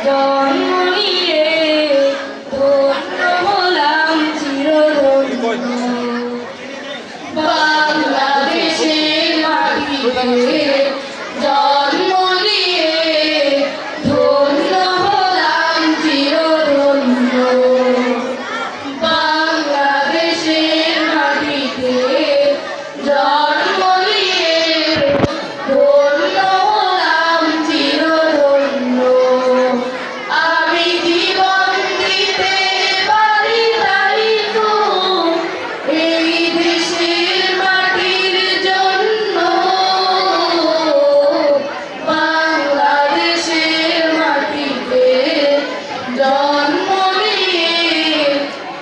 জন্ম নিয়ে ধন্য হলাম চিরধন্য। বাংলাদেশের মাটিতে জন্ম নিয়ে ধন্য হলাম চিরধন্য। বাংলাদেশের মাটিতে জন্ম নিয়ে ধন্য হলাম চিরধন্য। আমি জীবন দিতে পারি তাই তো এই দেশের মাটির জন্য। বাংলাদেশের মাটিতে জন্ম নিয়ে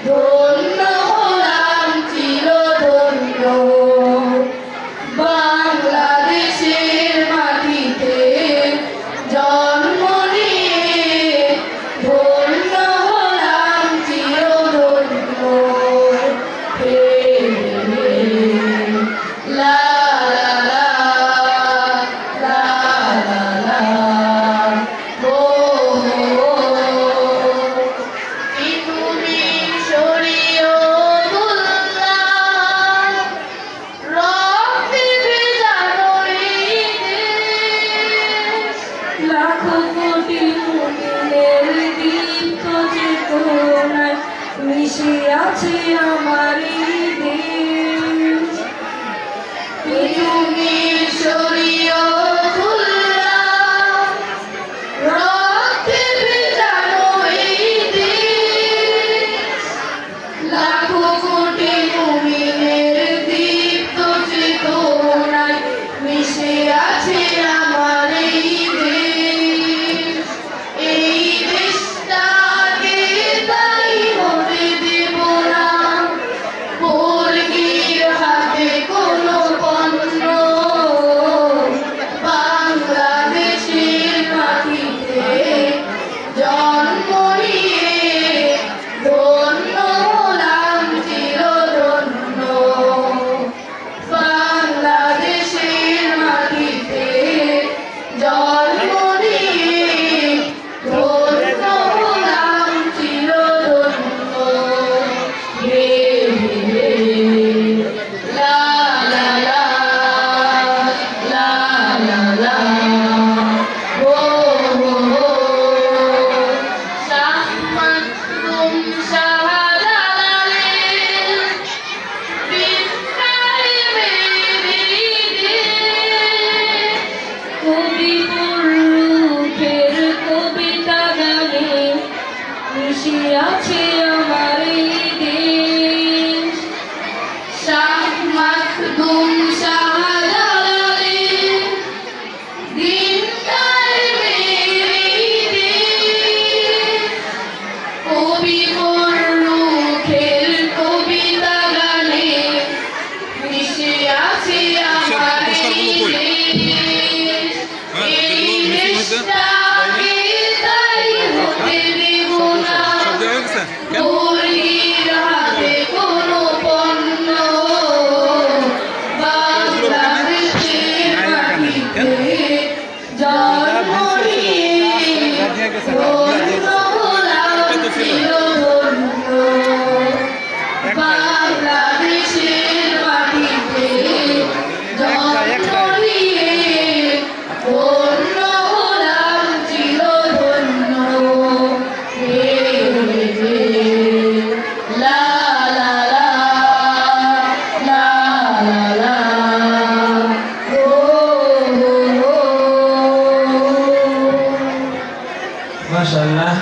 ধন্য হলাম চিরধন্য। বাংলাদেশের মাটিতে জন্ম নিয়ে ধন্য হলাম চিরধন্য। হে হে লা লা লা লা লা লা ও তুমি শরীয়তুল্লাহ রক্তে ভেজানো এই দেশ। লাখো কোটি মুমিনের দীপ্ত চেতনায় মিশে আছে আমার এই দেশ। তুমি শরীয়তুল্লাহ রক্তে ভেজানো এই দেশ। লাখো কোটি মুমিনের দীপ্ত চেতনায় মিশে আছে আমার এই দেশ। এই দেশটাকে তাই হতে দেব না বর্গীর হাতে কোনো পণ্য। বাংলাদেশের মাটিতে জন্ম নিয়ে ধন্য হলাম চিরধন্য। বাংলাদেশের মাটিতে জন্ম নিয়ে ধন্য হলাম চিরধন্য। হে হে লা লা লা লা লা লা ও শাহ মাকদুম শাহজালালের কবি পুরুষের কবিতা গানে মিশে আছে আমার এই দেশ। শাহ মাকদুম শাহজালালের দিন কায়েমের এই দেশ। কবি পুরুষের কবিতা গানে মিশে আছে আমার এই দেশ। এই দেশটাকে তাই হতে দেব না বর্গীর হাতে কোনো পণ্য। বাংলাদেশের মাটিতে জন্ম নিয়ে ধন্য হলাম চিরধন্য। বাংলাদেশের মাটিতে জন্ম নিয়ে ধন্য হলাম চিরধন্য। হে হে লা লা লা লা লা লা ও মাশাআল্লাহ।